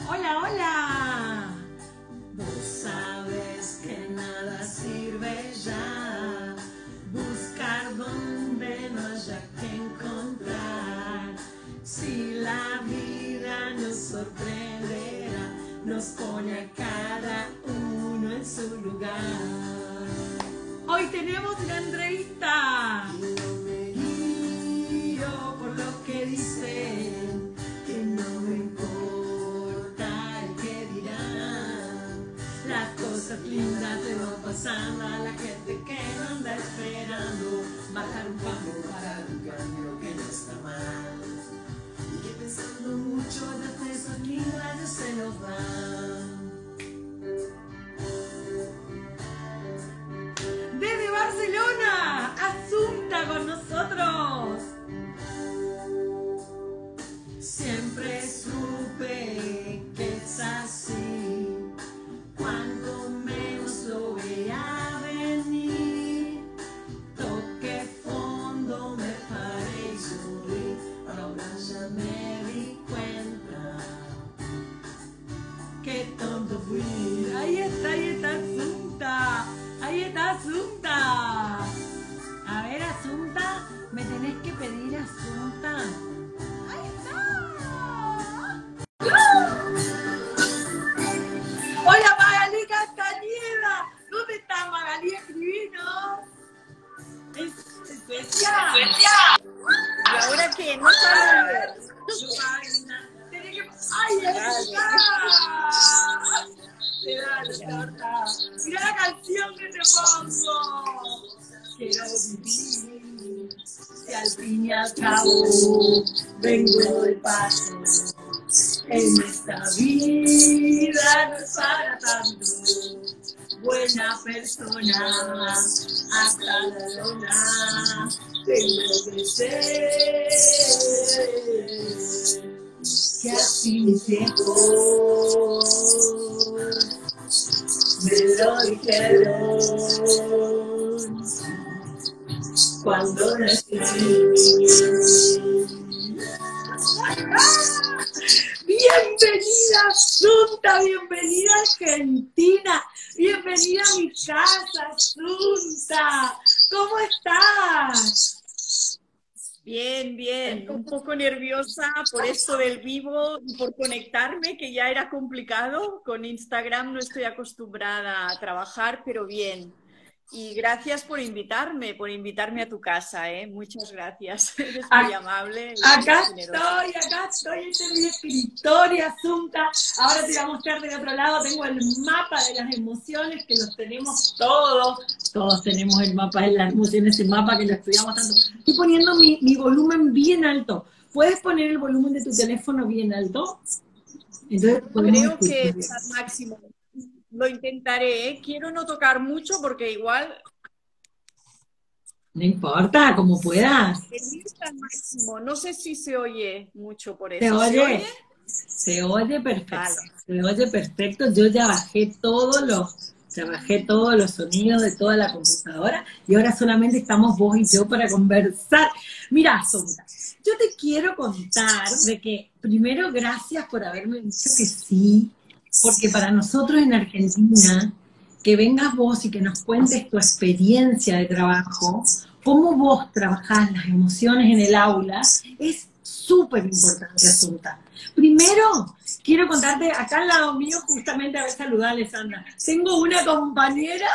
Hola, hola. Vos sabes que nada sirve ya, buscar donde no haya que encontrar. Si la vida nos sorprenderá, nos pone a cada uno en su lugar. Hoy tenemos una entrevista. Y no me guío por lo que dicen, que no me importa el que dirán. Las cosas lindas te van pasando a la gente que no anda esperando. Bajar un cambio para un cambio que no está mal. Y que pensando mucho desde esos niños años se nos van. Desde Barcelona, Asunta con nosotros. Siempre supe que es así, cuando menos lo vea venir. Toqué fondo, me paré y subí, ahora ya me di cuenta que tonto fui. Ahí está Asunta. Ahí está Asunta. A ver, Asunta, me tenés que pedir, Asunta. Ahí está. Hola, Magalí Castañeda. ¿Dónde está Magalí? Escribinos. Es Suecia. ¿Y ahora qué? No sale. Tenés que... ¡Ay, está! Mira la canción que te pongo. Quiero vivir, si al fin y al cabo vengo de paso. En esta vida no es para tanto. Buena persona, hasta la lona tengo que ser. Que así mis viejos me lo dijeron cuando nací. Bienvenida Asunta, bienvenida Argentina, bienvenida a mi casa Asunta. ¿Cómo estás? Bien, bien. Un poco nerviosa por esto del vivo y por conectarme, que ya era complicado. Con Instagram no estoy acostumbrada a trabajar, pero bien. Y gracias por invitarme a tu casa, ¿eh? Muchas gracias. Eres muy amable. Acá estoy, este es mi escritorio, Asunta. Ahora te voy a mostrar del otro lado, tengo el mapa de las emociones, que los tenemos todos tenemos el mapa de las emociones, el mapa que lo estudiamos tanto. Estoy poniendo mi volumen bien alto. ¿Puedes poner el volumen de tu teléfono bien alto? Entonces, creo que es al máximo. Lo intentaré, ¿eh? Quiero no tocar mucho porque igual... No importa, como puedas. Al máximo. No sé si se oye mucho por ¿Se eso. oye? Se oye perfecto. Vale. Se oye perfecto. Yo ya bajé todos los sonidos de toda la computadora y ahora solamente estamos vos y yo para conversar. Mira, Asunta, yo te quiero contar de que primero gracias por haberme dicho que sí, porque para nosotros en Argentina, que vengas vos y que nos cuentes tu experiencia de trabajo, cómo vos trabajás las emociones en el aula, es súper importante, Asunta. Primero, quiero contarte, acá al lado mío, justamente, a ver, saludar a Alessandra. Tengo una compañera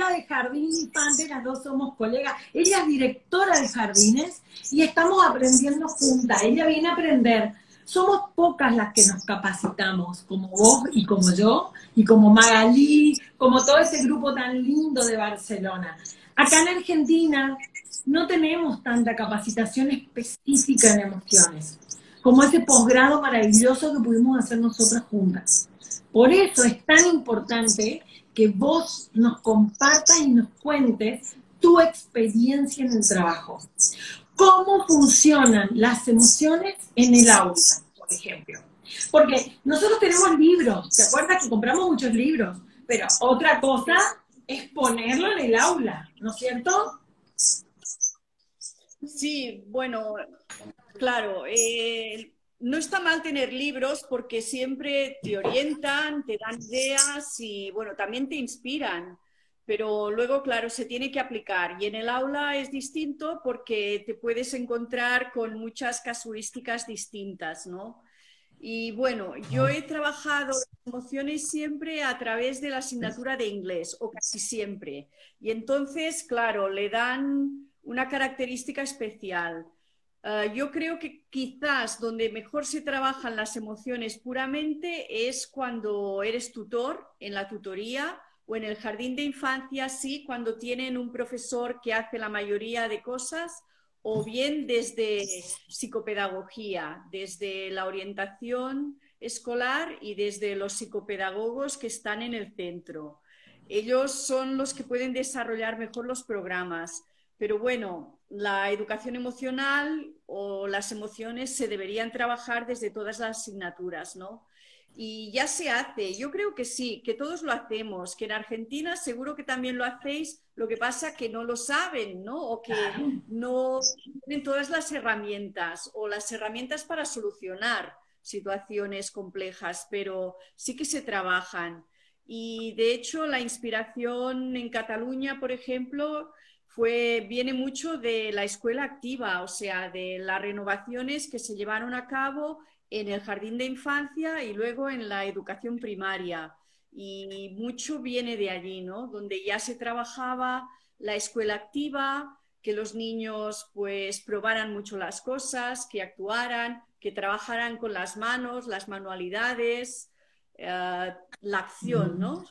de jardín infante, las dos somos colegas. Ella es directora de jardines y estamos aprendiendo juntas. Ella viene a aprender. Somos pocas las que nos capacitamos, como vos y como yo, y como Magalí, como todo ese grupo tan lindo de Barcelona. Acá en Argentina no tenemos tanta capacitación específica en emociones, como ese posgrado maravilloso que pudimos hacer nosotras juntas. Por eso es tan importante que vos nos compartas y nos cuentes tu experiencia en el trabajo. ¿Cómo funcionan las emociones en el aula, por ejemplo? Porque nosotros tenemos libros, ¿te acuerdas que compramos muchos libros? Pero otra cosa es ponerlo en el aula, ¿no es cierto? Sí, bueno, claro, no está mal tener libros porque siempre te orientan, te dan ideas y, bueno, también te inspiran. Pero luego, claro, se tiene que aplicar. Y en el aula es distinto porque te puedes encontrar con muchas casuísticas distintas, ¿no? Y bueno, yo he trabajado emociones siempre a través de la asignatura de inglés, o casi siempre. Y entonces, claro, le dan una característica especial. Yo creo que quizás donde mejor se trabajan las emociones puramente es cuando eres tutor, en la tutoría, o en el jardín de infancia, sí, cuando tienen un profesor que hace la mayoría de cosas, o bien desde psicopedagogía, desde la orientación escolar y desde los psicopedagogos que están en el centro. Ellos son los que pueden desarrollar mejor los programas, pero bueno, la educación emocional o las emociones se deberían trabajar desde todas las asignaturas, ¿no? Y ya se hace, yo creo que sí, que todos lo hacemos, que en Argentina seguro que también lo hacéis, lo que pasa que no lo saben, ¿no? O que no tienen todas las herramientas o las herramientas para solucionar situaciones complejas, pero sí que se trabajan. Y de hecho la inspiración en Cataluña, por ejemplo, viene mucho de la escuela activa, o sea, de las renovaciones que se llevaron a cabo en el jardín de infancia y luego en la educación primaria. Y mucho viene de allí, ¿no? Donde ya se trabajaba la escuela activa, que los niños pues probaran mucho las cosas, que actuaran, que trabajaran con las manos, las manualidades, la acción, ¿no?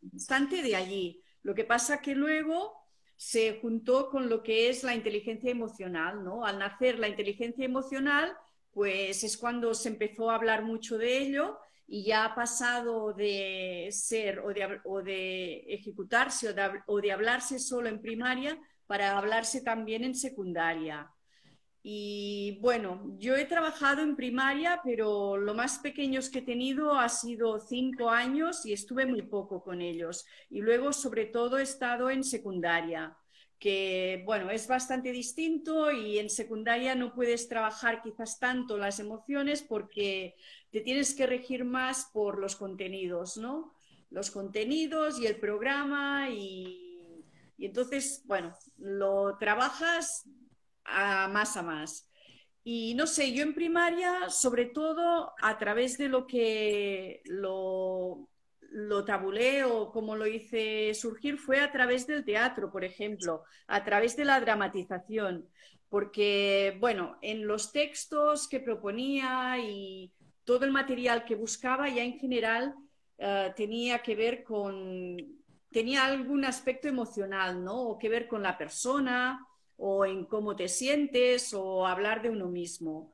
Bastante de allí. Lo que pasa que luego se juntó con lo que es la inteligencia emocional, ¿no? Al nacer la inteligencia emocional, pues es cuando se empezó a hablar mucho de ello y ya ha pasado de ser o de ejecutarse o de hablarse solo en primaria para hablarse también en secundaria. Y bueno, yo he trabajado en primaria, pero lo más pequeños que he tenido ha sido 5 años y estuve muy poco con ellos. Y luego, sobre todo, he estado en secundaria, que bueno, es bastante distinto y en secundaria no puedes trabajar quizás tanto las emociones porque te tienes que regir más por los contenidos, ¿no? Los contenidos y el programa y entonces, bueno, lo trabajas a más. Y no sé, yo en primaria, sobre todo a través de lo que lo tabulé o como lo hice surgir, fue a través del teatro, por ejemplo, a través de la dramatización. Porque, bueno, en los textos que proponía y todo el material que buscaba, ya en general tenía que ver tenía algún aspecto emocional, ¿no? O que ver con la persona o en cómo te sientes o hablar de uno mismo.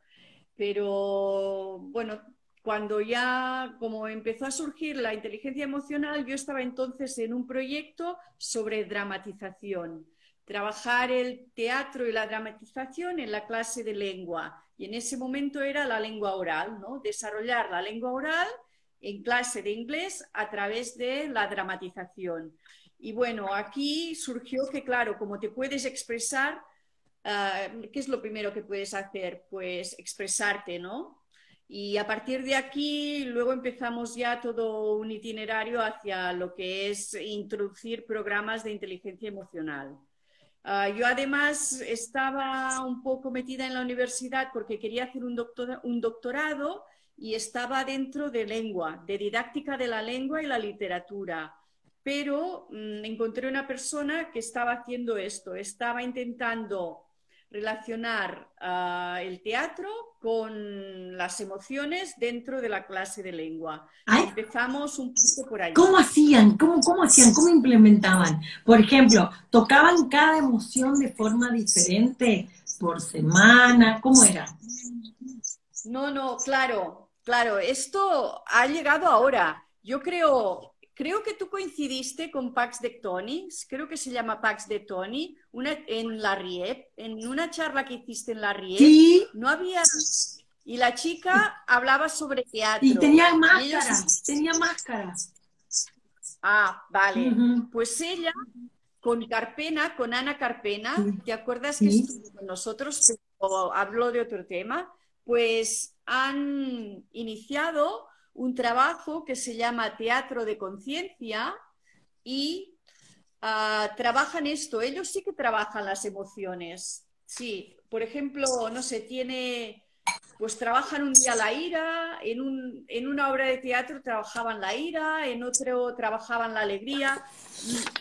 Pero bueno, cuando ya como empezó a surgir la inteligencia emocional, yo estaba entonces en un proyecto sobre dramatización, trabajar el teatro y la dramatización en la clase de lengua. Y en ese momento era la lengua oral, ¿no? Desarrollar la lengua oral en clase de inglés a través de la dramatización. Y bueno, aquí surgió que, claro, como te puedes expresar, ¿qué es lo primero que puedes hacer? Pues expresarte, ¿no? Y a partir de aquí, luego empezamos ya todo un itinerario hacia lo que es introducir programas de inteligencia emocional. Yo además estaba un poco metida en la universidad porque quería hacer un doctorado y estaba dentro de lengua, de didáctica de la lengua y la literatura. Pero encontré una persona que estaba haciendo esto, estaba intentando relacionar el teatro con las emociones dentro de la clase de lengua. Ay, empezamos un poco por ahí. ¿cómo hacían? ¿Cómo hacían? ¿Cómo implementaban? Por ejemplo, ¿tocaban cada emoción de forma diferente por semana? ¿Cómo era? No, claro, esto ha llegado ahora. Yo creo que tú coincidiste con Pax de Tony, creo que se llama Pax de Tony, en la RIEP, en una charla que hiciste en la RIEP, Sí. no había... Y la chica hablaba sobre teatro. Y tenía máscaras, tenía máscaras. Ah, vale. Pues ella, con Carpena, con Ana Carpena, ¿te acuerdas que estuvo con nosotros? Pero habló de otro tema. pues han iniciado un trabajo que se llama Teatro de Conciencia y trabajan esto. Ellos sí que trabajan las emociones. Sí, por ejemplo, no sé, pues trabajan un día la ira, en una obra de teatro trabajaban la ira, en otro trabajaban la alegría.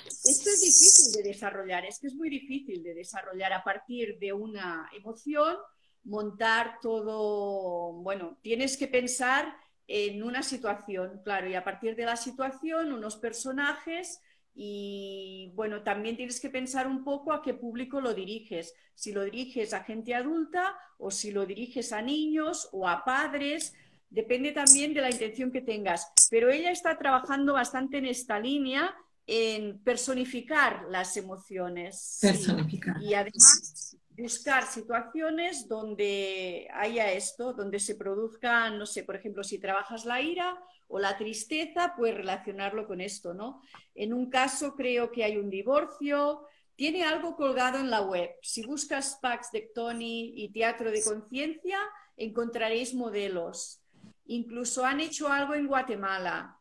Esto es difícil de desarrollar, es que es muy difícil de desarrollar a partir de una emoción, montar todo, bueno, tienes que pensar en una situación, claro, y a partir de la situación, unos personajes y, bueno, también tienes que pensar un poco a qué público lo diriges, si lo diriges a gente adulta o si lo diriges a niños o a padres, depende también de la intención que tengas, pero ella está trabajando bastante en esta línea en personificar las emociones. Personificar. Sí. Y además buscar situaciones donde haya esto, donde se produzcan, no sé, por ejemplo, si trabajas la ira o la tristeza, pues relacionarlo con esto, ¿no? En un caso creo que hay un divorcio, tiene algo colgado en la web. Si buscas Pax Dectoni y Teatro de Conciencia, encontraréis modelos. Incluso han hecho algo en Guatemala.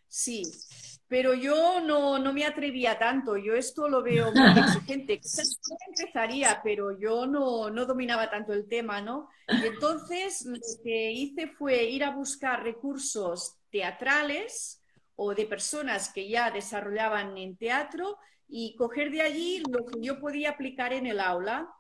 Sí, pero yo no me atrevía tanto, yo esto lo veo muy exigente. Quizás yo empezaría, pero yo no dominaba tanto el tema, ¿no? Y entonces lo que hice fue ir a buscar recursos teatrales o de personas que ya desarrollaban en teatro y coger de allí lo que yo podía aplicar en el aula,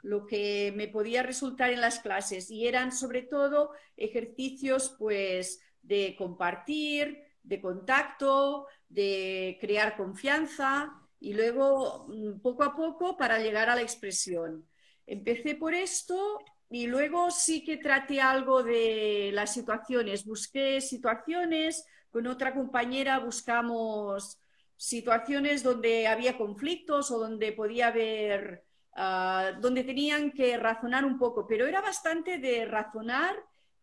lo que me podía resultar en las clases. Y eran sobre todo ejercicios pues de compartir, de contacto, de crear confianza y luego poco a poco para llegar a la expresión. Empecé por esto y luego sí que traté algo de las situaciones. Busqué situaciones, con otra compañera buscamos situaciones donde había conflictos o donde podía haber, donde tenían que razonar un poco, pero era bastante de razonar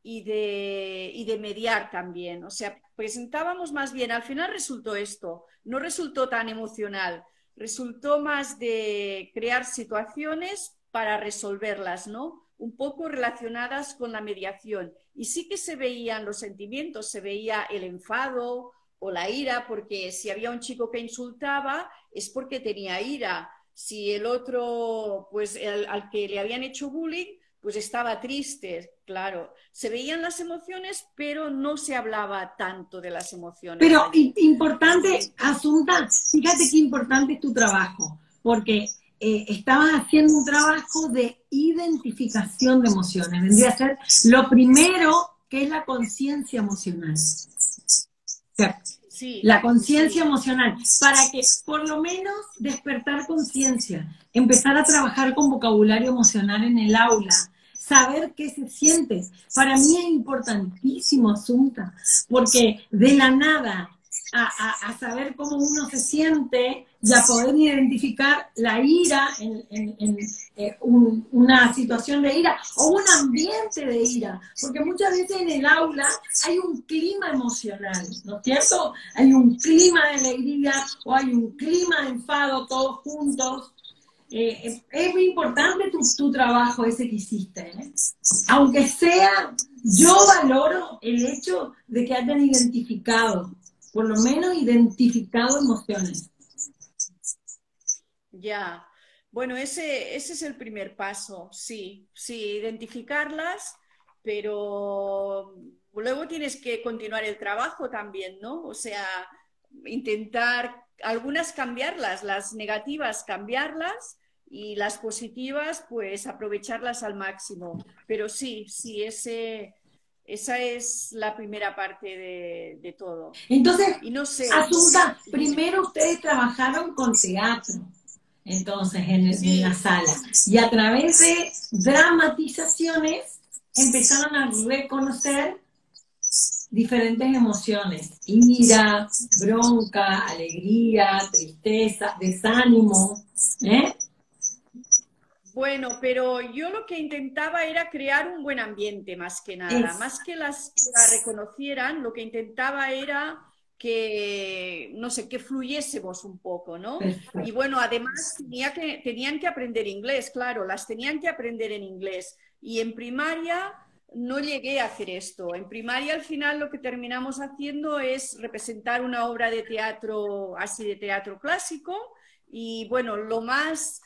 y de mediar también. O sea, presentábamos más bien, al final resultó esto, no resultó tan emocional, resultó más de crear situaciones para resolverlas, ¿no? Un poco relacionadas con la mediación. Y sí que se veían los sentimientos, se veía el enfado o la ira, porque si había un chico que insultaba es porque tenía ira. Si el otro, pues al que le habían hecho bullying, pues estaba triste, claro. Se veían las emociones, pero no se hablaba tanto de las emociones. Pero importante, Asunta, fíjate qué importante es tu trabajo, porque estabas haciendo un trabajo de identificación de emociones. Vendría a ser lo primero que es la conciencia emocional. O sea, sí, la conciencia emocional, para que por lo menos despertar conciencia, empezar a trabajar con vocabulario emocional en el aula, saber qué se siente. Para mí es importantísimo, Asunta, porque de la nada a saber cómo uno se siente y a poder identificar la ira una situación de ira o un ambiente de ira, porque muchas veces en el aula hay un clima emocional, ¿no es cierto? Hay un clima de alegría o hay un clima de enfado todos juntos. Es muy importante tu trabajo ese que hiciste, ¿eh? Aunque sea, yo valoro el hecho de que hayan identificado, por lo menos identificado emociones. Ya, bueno, ese es el primer paso, sí, identificarlas, pero luego tienes que continuar el trabajo también, ¿no? O sea, intentar algunas cambiarlas, las negativas cambiarlas y las positivas pues aprovecharlas al máximo. Pero sí, esa es la primera parte de todo. Entonces, y no sé, Asunta, primero ustedes trabajaron con teatro, entonces en la sala, y a través de dramatizaciones empezaron a reconocer diferentes emociones: ira, bronca, alegría, tristeza, desánimo, ¿eh? Bueno, pero yo lo que intentaba era crear un buen ambiente más que nada, más que las que la reconocieran, lo que intentaba era que, no sé, que fluyésemos un poco, ¿no? Y bueno, además tenían que aprender inglés, claro, las tenían que aprender en inglés. Y en primaria no llegué a hacer esto. En primaria al final lo que terminamos haciendo es representar una obra de teatro, así de teatro clásico, y bueno, los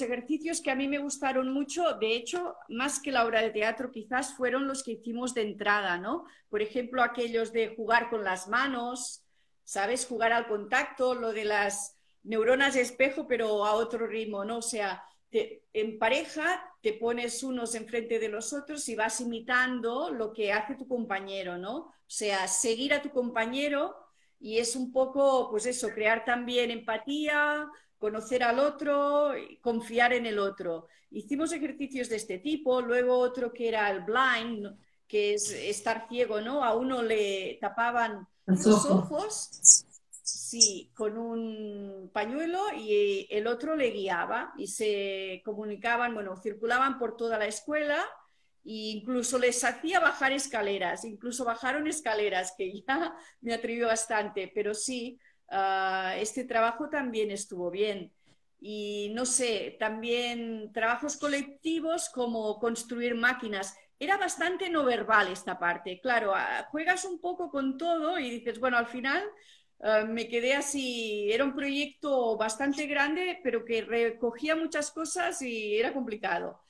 ejercicios que a mí me gustaron mucho, de hecho, más que la obra de teatro, quizás fueron los que hicimos de entrada, ¿no? Por ejemplo, aquellos de jugar con las manos, ¿sabes? Jugar al contacto, lo de las neuronas de espejo, pero a otro ritmo, ¿no? O sea, en pareja te pones unos enfrente de los otros y vas imitando lo que hace tu compañero, ¿no? O sea, seguir a tu compañero, y es un poco, pues eso, crear también empatía, conocer al otro, confiar en el otro. Hicimos ejercicios de este tipo, luego otro que era el blind, que es estar ciego, ¿no? A uno le tapaban los ojos, sí, con un pañuelo, y el otro le guiaba y se comunicaban, bueno, circulaban por toda la escuela, e incluso les hacía bajar escaleras, incluso bajaron escaleras, que ya me atrevió bastante, pero sí, este trabajo también estuvo bien. Y no sé, también trabajos colectivos como construir máquinas. Era bastante no verbal esta parte. Claro, juegas un poco con todo y dices, bueno, al final me quedé así. Era un proyecto bastante grande, pero que recogía muchas cosas y era complicado.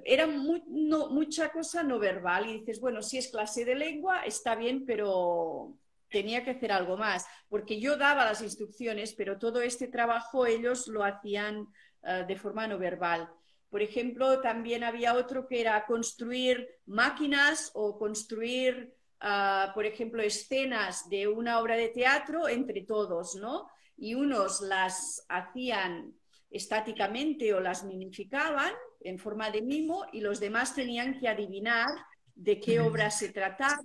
Era mucha cosa no verbal y dices, bueno, si es clase de lengua está bien, pero tenía que hacer algo más, porque yo daba las instrucciones, pero todo este trabajo ellos lo hacían de forma no verbal. Por ejemplo, también había otro que era construir máquinas o construir, por ejemplo, escenas de una obra de teatro entre todos, ¿no? Y unos las hacían estáticamente o las mimificaban en forma de mimo, y los demás tenían que adivinar de qué obra se trataba,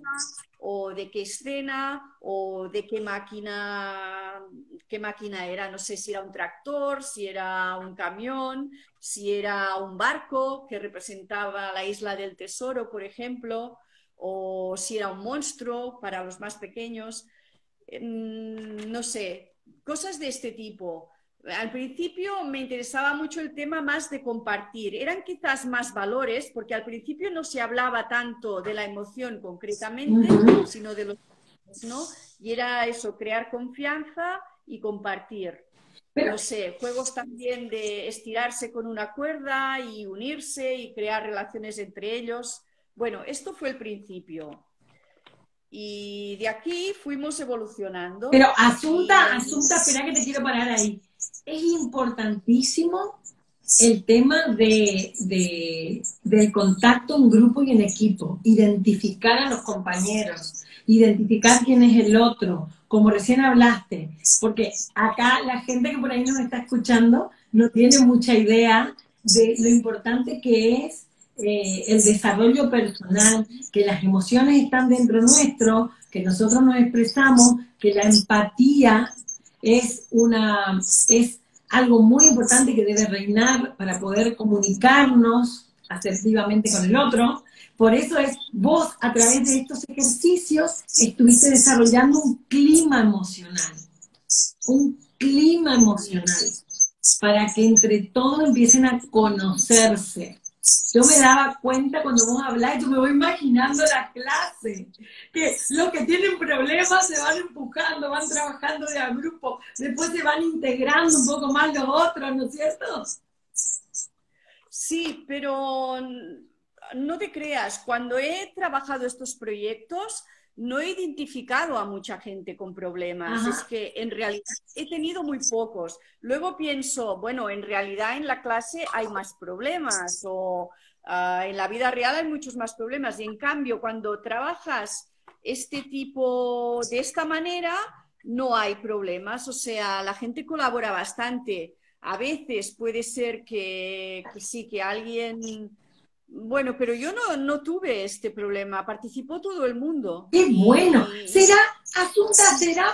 o de qué escena, o de qué máquina era. No sé si era un tractor, si era un camión, si era un barco que representaba la isla del tesoro, por ejemplo, o si era un monstruo para los más pequeños. No sé, cosas de este tipo. Al principio me interesaba mucho el tema más de compartir. Eran quizás más valores, porque al principio no se hablaba tanto de la emoción concretamente, sino de los, ¿no? Y era eso, crear confianza y compartir. Pero, no sé, juegos también de estirarse con una cuerda y unirse y crear relaciones entre ellos. Bueno, esto fue el principio. Y de aquí fuimos evolucionando. Pero Asunta, espera que te quiero parar ahí. Es importantísimo el tema del contacto en grupo y en equipo, identificar a los compañeros, identificar quién es el otro, como recién hablaste, porque acá la gente que por ahí nos está escuchando no tiene mucha idea de lo importante que es el desarrollo personal, que las emociones están dentro nuestro, que nosotros nos expresamos, que la empatía es algo muy importante que debe reinar para poder comunicarnos asertivamente con el otro. Por eso vos a través de estos ejercicios estuviste desarrollando un clima emocional para que entre todos empiecen a conocerse. Yo me daba cuenta cuando vos hablás, yo me voy imaginando la clase, que los que tienen problemas se van empujando, van trabajando de a grupo, después se van integrando un poco más los otros, ¿no es cierto? Sí, pero no te creas, cuando he trabajado estos proyectos no he identificado a mucha gente con problemas. Ajá. Es que en realidad he tenido muy pocos. Luego pienso, bueno, en realidad en la clase hay más problemas, o en la vida real hay muchos más problemas, y en cambio cuando trabajas este tipo de esta manera no hay problemas. O sea, la gente colabora bastante. A veces puede ser que sí, que alguien... Bueno, pero yo no tuve este problema, participó todo el mundo. ¡Qué bueno! ¿Será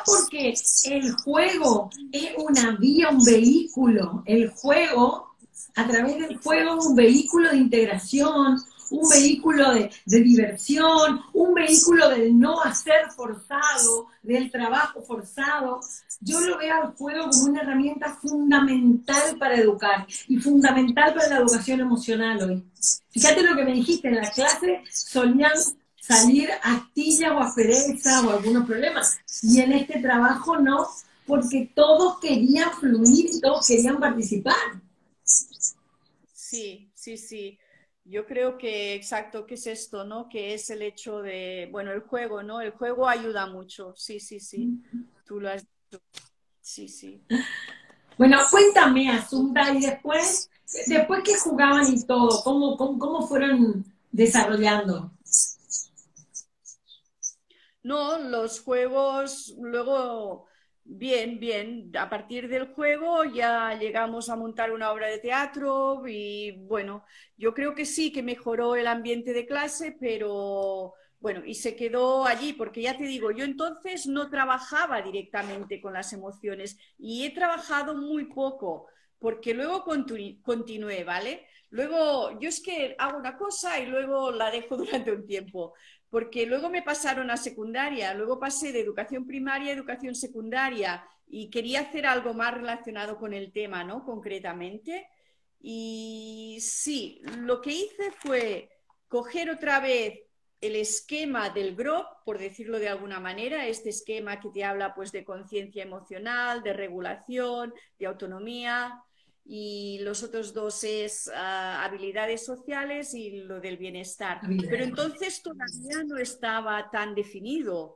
porque el juego es una vía, un vehículo? El juego, a través del juego, es un vehículo de integración, un vehículo de diversión, un vehículo del no hacer forzado, del trabajo forzado. Yo lo veo al juego como una herramienta fundamental para educar y fundamental para la educación emocional hoy. Fíjate lo que me dijiste, en la clase solían salir astillas o asperezas o algunos problemas, y en este trabajo no, porque todos querían fluir y todos querían participar. Sí, sí, sí. Yo creo que, exacto, que es esto, ¿no? Que es el hecho de, bueno, el juego, ¿no? El juego ayuda mucho, sí, sí, sí. Tú lo has dicho, sí, sí. Bueno, cuéntame, Asunta, y después que jugaban y todo, ¿cómo fueron desarrollando? No, los juegos, luego, bien, bien. A partir del juego ya llegamos a montar una obra de teatro y bueno, yo creo que sí, que mejoró el ambiente de clase, pero bueno, y se quedó allí, porque ya te digo, yo entonces no trabajaba directamente con las emociones y he trabajado muy poco, porque luego continué, ¿vale? Luego, yo es que hago una cosa y luego la dejo durante un tiempo porque luego me pasaron a secundaria, luego pasé de educación primaria a educación secundaria y quería hacer algo más relacionado con el tema, ¿no? Concretamente. Y sí, lo que hice fue coger otra vez el esquema del GROP, por decirlo de alguna manera, este esquema que te habla pues de conciencia emocional, de regulación, de autonomía, y los otros dos es habilidades sociales y lo del bienestar. Pero entonces todavía no estaba tan definido.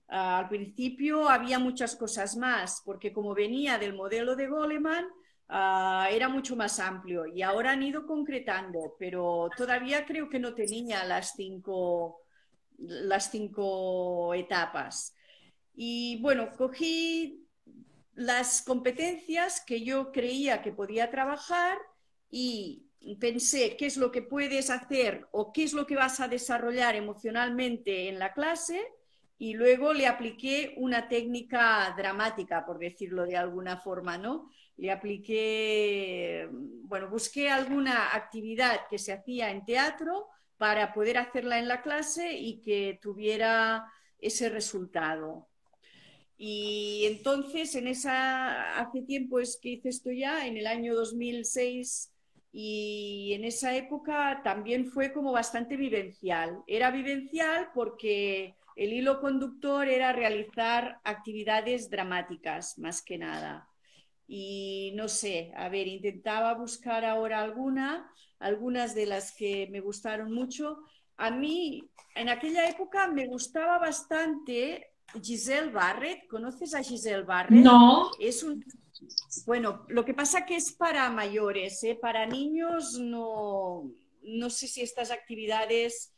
Al principio había muchas cosas más, porque como venía del modelo de Goleman, era mucho más amplio y ahora han ido concretando, pero todavía creo que no tenía las cinco etapas. Y bueno, cogí las competencias que yo creía que podía trabajar y pensé qué es lo que puedes hacer o qué es lo que vas a desarrollar emocionalmente en la clase y luego le apliqué una técnica dramática, por decirlo de alguna forma, ¿no? Le apliqué, bueno, busqué alguna actividad que se hacía en teatro para poder hacerla en la clase y que tuviera ese resultado. Y entonces, hace tiempo es que hice esto ya, en el año 2006, y en esa época también fue como bastante vivencial. Era vivencial porque el hilo conductor era realizar actividades dramáticas, más que nada. Y no sé, a ver, intentaba buscar ahora algunas de las que me gustaron mucho. A mí, en aquella época me gustaba bastante Giselle Barrett. ¿Conoces a Giselle Barrett? No, Es un... Bueno, lo que pasa que es para mayores, ¿eh? Para niños no, no sé si estas actividades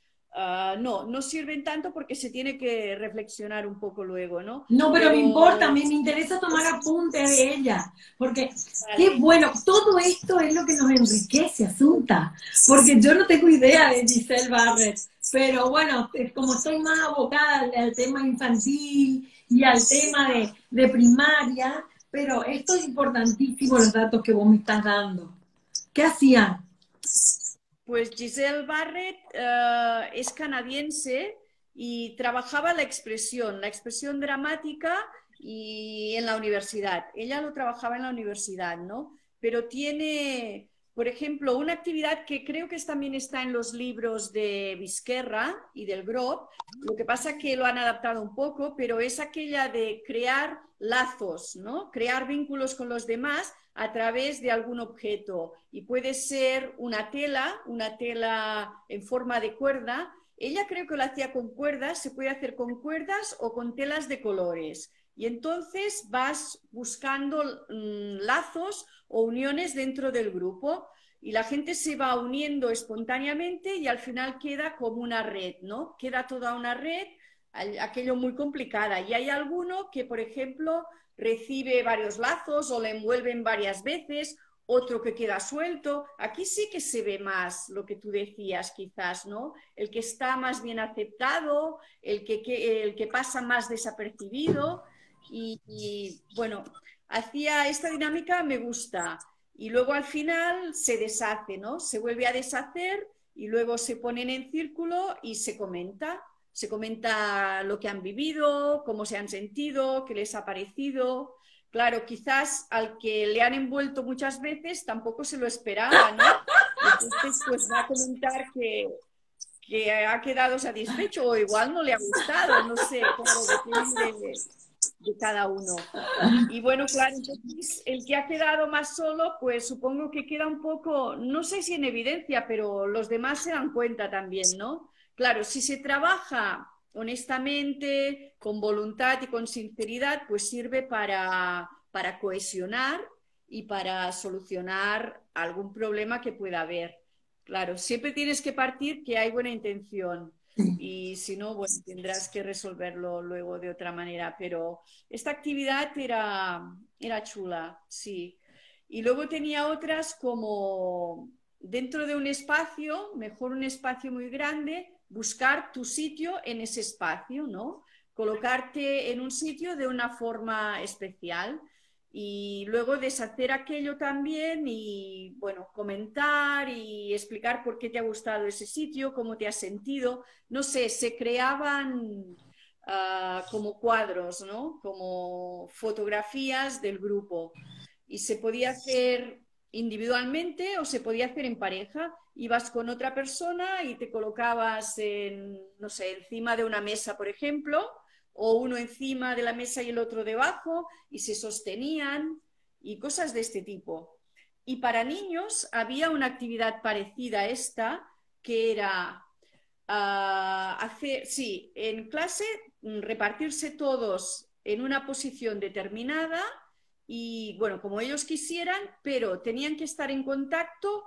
no sirven tanto porque se tiene que reflexionar un poco luego, ¿no? no, pero me importa, Pero me interesa tomar apunte de ella, porque qué vale. bueno, todo esto es lo que nos enriquece, Asunta, porque yo no tengo idea de Giselle Barrett, pero bueno, como estoy más abocada al tema infantil y al tema de primaria, pero esto es importantísimo, los datos que vos me estás dando. ¿Qué hacían? Pues Giselle Barrett es canadiense y trabajaba la expresión dramática y en la universidad. Ella lo trabajaba en la universidad, ¿no? Pero tiene, por ejemplo, una actividad que creo que también está en los libros de Vizquerra y del Grob. Lo que pasa que lo han adaptado un poco, pero es aquella de crear lazos, ¿no? Crear vínculos con los demás a través de algún objeto y puede ser una tela en forma de cuerda. Ella creo que lo hacía con cuerdas, se puede hacer con cuerdas o con telas de colores. Y entonces vas buscando lazos o uniones dentro del grupo y la gente se va uniendo espontáneamente y al final queda como una red, ¿no? Queda toda una red, aquello muy complicada. Y hay alguno que, por ejemplo, recibe varios lazos o le envuelven varias veces, otro que queda suelto. Aquí sí que se ve más lo que tú decías, quizás, ¿no? El que está más bien aceptado, el que pasa más desapercibido. Y bueno, hacía esta dinámica, me gusta. Y luego al final se deshace, ¿no? Se vuelve a deshacer y luego se ponen en círculo y se comenta. Se comenta lo que han vivido, cómo se han sentido, qué les ha parecido. Claro, quizás al que le han envuelto muchas veces tampoco se lo esperaba, ¿no? Entonces, pues va a comentar que ha quedado satisfecho o igual no le ha gustado, no sé, claro, depende de cada uno. Y bueno, claro, entonces el que ha quedado más solo, pues supongo que queda un poco, no sé si en evidencia, pero los demás se dan cuenta también, ¿no? Claro, si se trabaja honestamente, con voluntad y con sinceridad, pues sirve para cohesionar y para solucionar algún problema que pueda haber. Claro, siempre tienes que partir que hay buena intención y si no, bueno, tendrás que resolverlo luego de otra manera, pero esta actividad era chula, sí. Y luego tenía otras como dentro de un espacio, mejor un espacio muy grande, buscar tu sitio en ese espacio, ¿no? Colocarte en un sitio de una forma especial y luego deshacer aquello también y, bueno, comentar y explicar por qué te ha gustado ese sitio, cómo te has sentido. No sé, se creaban como cuadros, ¿no? Como fotografías del grupo y se podía hacer individualmente o se podía hacer en pareja. Ibas con otra persona y te colocabas en, no sé, encima de una mesa, por ejemplo, o uno encima de la mesa y el otro debajo, y se sostenían, y cosas de este tipo. Y para niños había una actividad parecida a esta, que era hacer, sí, en clase repartirse todos en una posición determinada y, bueno, como ellos quisieran, pero tenían que estar en contacto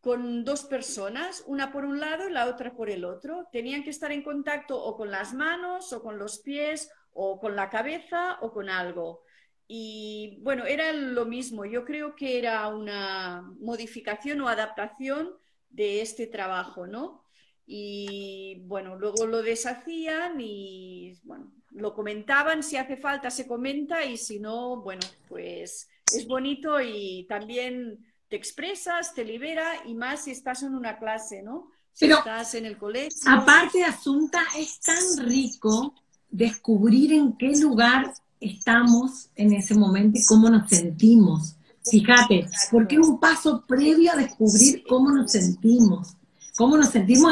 con dos personas, una por un lado y la otra por el otro. Tenían que estar en contacto o con las manos, o con los pies, o con la cabeza, o con algo. Y bueno, era lo mismo. Yo creo que era una modificación o adaptación de este trabajo, ¿no? Y bueno, luego lo deshacían y bueno, lo comentaban, si hace falta se comenta y si no, bueno, pues es bonito y también te expresas, te libera y más si estás en una clase, ¿no? Si Pero, estás en el colegio. aparte, Asunta, es tan rico descubrir en qué lugar estamos en ese momento y cómo nos sentimos. Fíjate, porque es un paso previo a descubrir cómo nos sentimos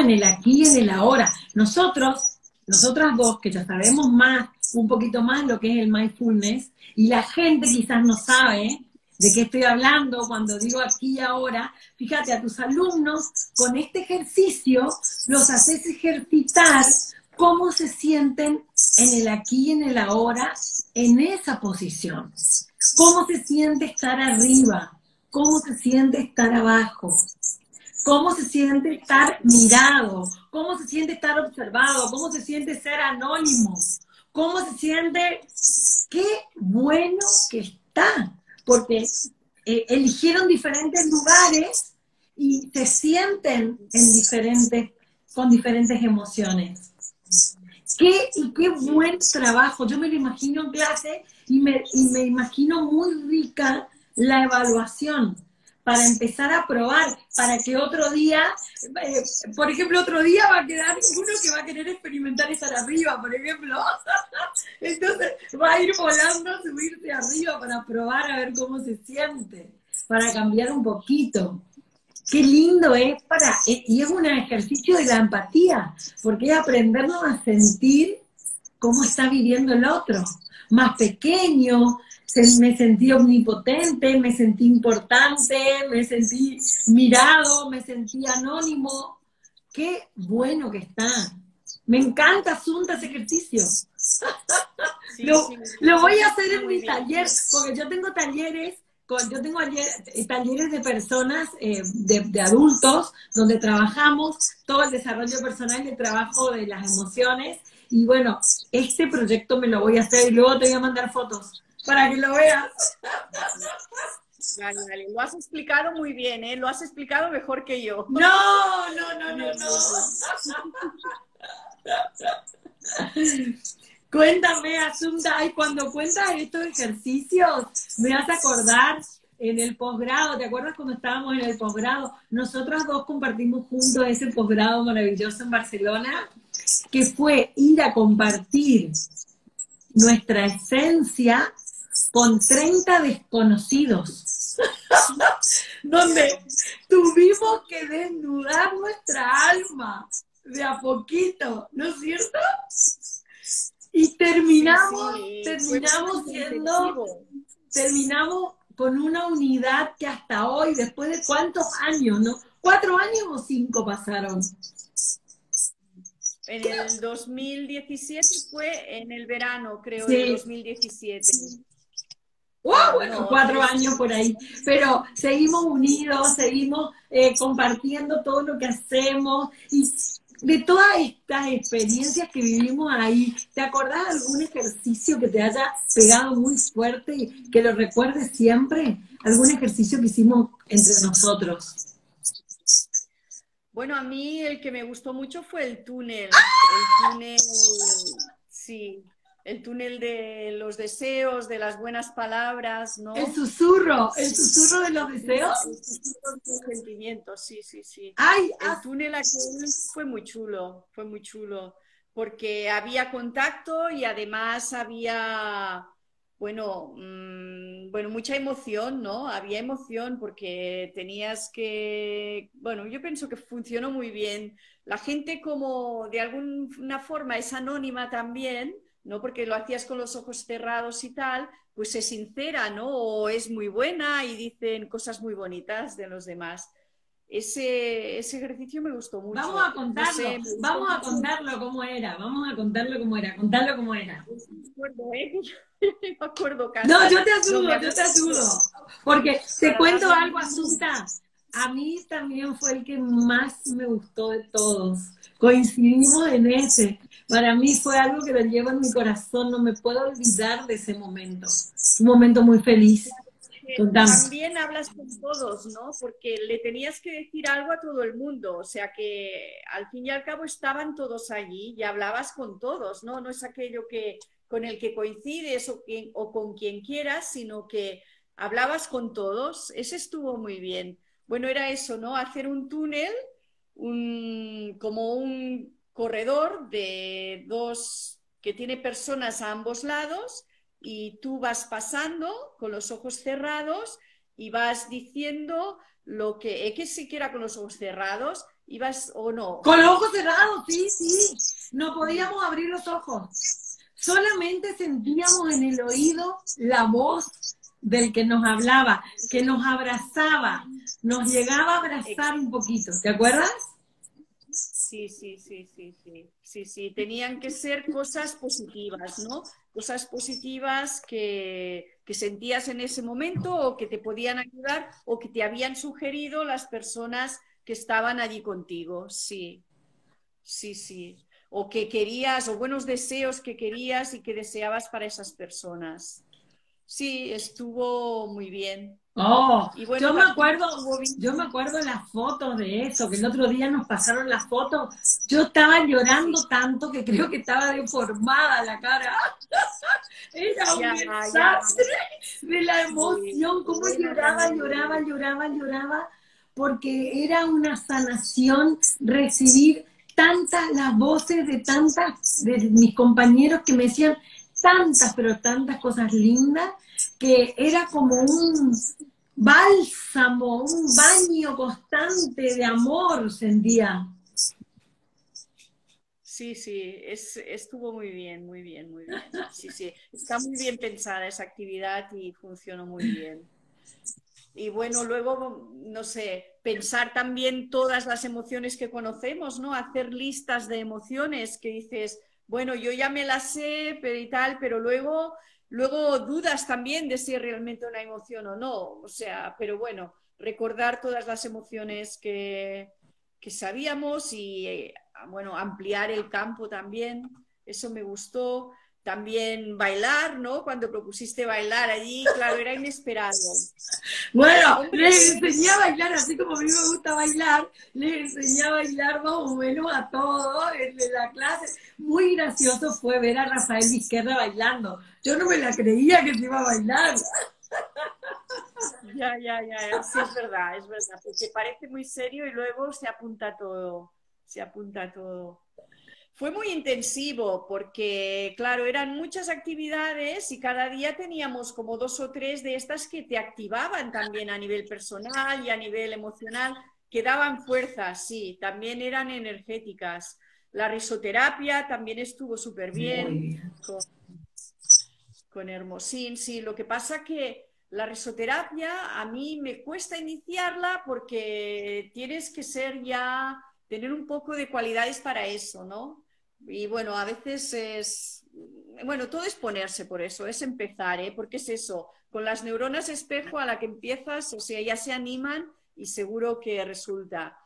en el aquí y en el ahora. Nosotras dos, que ya sabemos más, un poquito más lo que es el mindfulness, y la gente quizás no sabe de qué estoy hablando cuando digo aquí y ahora. Fíjate, a tus alumnos con este ejercicio los haces ejercitar cómo se sienten en el aquí y en el ahora, en esa posición. Cómo se siente estar arriba, cómo se siente estar abajo, cómo se siente estar mirado, cómo se siente estar observado, cómo se siente ser anónimo, cómo se siente, qué bueno que está, porque eligieron diferentes lugares y se sienten con diferentes emociones. Qué buen trabajo. Yo me lo imagino en clase y me imagino muy rica la evaluación para empezar a probar, para que otro día, por ejemplo, otro día va a quedar uno que va a querer experimentar estar arriba, por ejemplo. Entonces va a ir volando a subirse arriba para probar a ver cómo se siente, para cambiar un poquito. Qué lindo es y es un ejercicio de la empatía, porque es aprendernos a sentir cómo está viviendo el otro, más pequeño. Me sentí omnipotente, me sentí importante, me sentí mirado, me sentí anónimo. Qué bueno que está. Me encanta, Asunta, ese ejercicio. Sí, lo voy a hacer en mi taller, porque yo tengo talleres de personas, de adultos, donde trabajamos todo el desarrollo personal y el trabajo de las emociones. Y bueno, este proyecto me lo voy a hacer y luego te voy a mandar fotos para que lo veas. Vale, vale. Lo has explicado muy bien, ¿eh? Lo has explicado mejor que yo. No. Cuéntame, Asunta, cuando cuentas estos ejercicios, me vas a acordar en el posgrado, ¿te acuerdas cuando estábamos en el posgrado? Nosotras dos compartimos juntos ese posgrado maravilloso en Barcelona, que fue ir a compartir nuestra esencia con 30 desconocidos, donde tuvimos que desnudar nuestra alma de a poquito, ¿no es cierto? Y terminamos terminamos con una unidad que hasta hoy, después de cuántos años, ¿no? 4 años o 5 pasaron. En el 2017 fue en el verano, creo, sí. del 2017. Bueno, 4 años por ahí, pero seguimos unidos, seguimos compartiendo todo lo que hacemos, y de todas estas experiencias que vivimos ahí, ¿te acordás de algún ejercicio que te haya pegado muy fuerte y que lo recuerdes siempre? ¿Algún ejercicio que hicimos entre nosotros? Bueno, a mí el que me gustó mucho fue el túnel. Sí, el túnel de los deseos, de las buenas palabras, ¿no? El susurro de los deseos. El susurro de los sentimientos, sí. Ay, el túnel aquel fue muy chulo, porque había contacto y además había, bueno, mucha emoción, ¿no? Había emoción porque tenías que, bueno, yo pienso que funcionó muy bien. La gente como de alguna forma es anónima también, ¿no? Porque lo hacías con los ojos cerrados y tal, pues es sincera, ¿no? O es muy buena y dicen cosas muy bonitas de los demás. Ese ejercicio me gustó mucho. Vamos a contarlo, no sé, vamos a contarlo cómo era, contalo cómo era. No me acuerdo, no me acuerdo casi. No, yo te ayudo, porque te cuento algo, Asunta. A mí también fue el que más me gustó de todos. Coincidimos en ese. Para mí fue algo que lo llevo en mi corazón, no me puedo olvidar de ese momento. Un momento muy feliz. También hablas con todos, ¿no? Porque le tenías que decir algo a todo el mundo, o sea que al fin y al cabo estaban todos allí y hablabas con todos, ¿no? No es aquello que con el que coincides o con quien quieras, sino que hablabas con todos. Ese estuvo muy bien. Bueno, era eso, ¿no? Hacer un túnel, como un corredor de dos, que tiene personas a ambos lados, y tú vas pasando con los ojos cerrados y vas diciendo lo que siquiera con los ojos cerrados, ibas o no. Con los ojos cerrados, sí. No podíamos abrir los ojos. Solamente sentíamos en el oído la voz del que nos hablaba, que nos abrazaba, nos llegaba a abrazar un poquito. ¿Te acuerdas? Sí. Tenían que ser cosas positivas, ¿no? Cosas positivas que sentías en ese momento o que te podían ayudar o que te habían sugerido las personas que estaban allí contigo. Sí. O que querías, o buenos deseos que querías y que deseabas para esas personas. Sí, estuvo muy bien. Y bueno, yo me acuerdo las fotos de eso, que el otro día nos pasaron las fotos. Yo estaba llorando tanto que creo que estaba deformada la cara. Era un desastre de la emoción, cómo lloraba, porque era una sanación recibir las voces de mis compañeros que me decían tantas cosas lindas, que era como un bálsamo, un baño constante de amor, sentía. Sí, estuvo muy bien. Sí, está muy bien pensada esa actividad y funcionó muy bien. Y bueno, luego, no sé, pensar también todas las emociones que conocemos, ¿no? Hacer listas de emociones que dices, bueno, yo ya me las sé, pero luego dudas también de si es realmente una emoción o no. O sea, pero bueno, recordar todas las emociones que sabíamos y, bueno, ampliar el campo también. Eso me gustó. También bailar, ¿no? Cuando propusiste bailar allí, claro, era inesperado. Bueno, les enseñé a bailar, así como a mí me gusta bailar, les enseñé a bailar más o menos a todos en la clase. Muy gracioso fue ver a Rafael Vizquerra bailando. Yo no me la creía que se iba a bailar. Ya, sí, es verdad, porque parece muy serio y luego se apunta todo. Fue muy intensivo porque, claro, eran muchas actividades y cada día teníamos como 2 o 3 de estas que te activaban también a nivel personal y a nivel emocional, que daban fuerza, sí, también eran energéticas. La risoterapia también estuvo súper Muy bien bien. con Hermosín, sí. Lo que pasa que la risoterapia a mí me cuesta iniciarla porque tienes que tener un poco de cualidades para eso, ¿no? Y bueno, a veces bueno, todo es ponerse por eso, es empezar, ¿eh? Porque es eso, con las neuronas espejo a la que empiezas, o sea, ya se animan y seguro que resulta.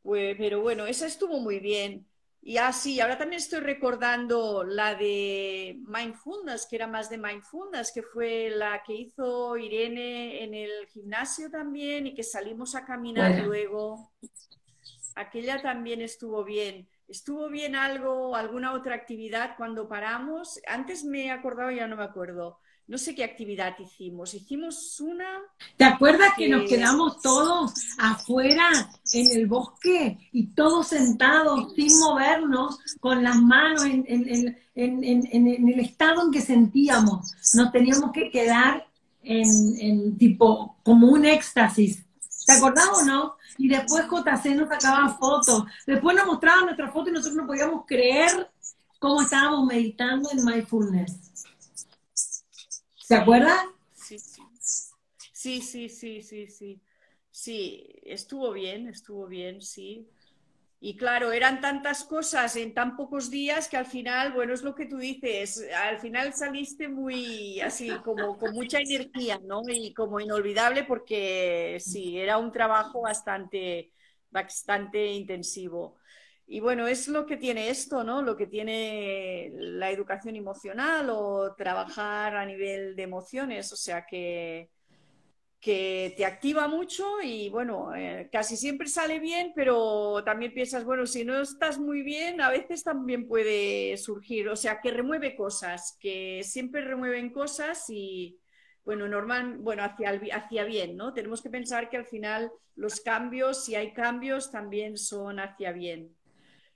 Pues, pero bueno, esa estuvo muy bien. Y sí, ahora también estoy recordando la de Mindfulness, que era más de Mindfulness, que fue la que hizo Irene en el gimnasio también y que salimos a caminar Bueno, luego. Aquella también estuvo bien. ¿Estuvo bien alguna otra actividad cuando paramos? Antes me he acordado, ya no me acuerdo. No sé qué actividad hicimos. Hicimos una ¿te acuerdas que nos que quedamos todos afuera en el bosque y todos sentados sin movernos, con las manos en el estado en que sentíamos? Nos teníamos que quedar en tipo como un éxtasis. ¿Te acordás o no? Y después JC nos sacaba fotos. Después nos mostraba nuestra foto y nosotros no podíamos creer cómo estábamos meditando en mindfulness. ¿Te sí, acuerdas? sí, sí. Sí, sí, sí, sí, sí. Sí, estuvo bien, sí. Y claro, eran tantas cosas en tan pocos días que al final, bueno, es lo que tú dices, al final saliste muy así, como con mucha energía, ¿no? Y como inolvidable porque sí, era un trabajo bastante intensivo. Y bueno, es lo que tiene esto, ¿no? Lo que tiene la educación emocional o trabajar a nivel de emociones, o sea que te activa mucho y bueno, casi siempre sale bien, pero también piensas, bueno, si no estás muy bien, a veces también puede surgir, o sea, que remueve cosas, que siempre remueven cosas y bueno, bueno, hacia bien, ¿no? Tenemos que pensar que al final los cambios, si hay cambios, también son hacia bien.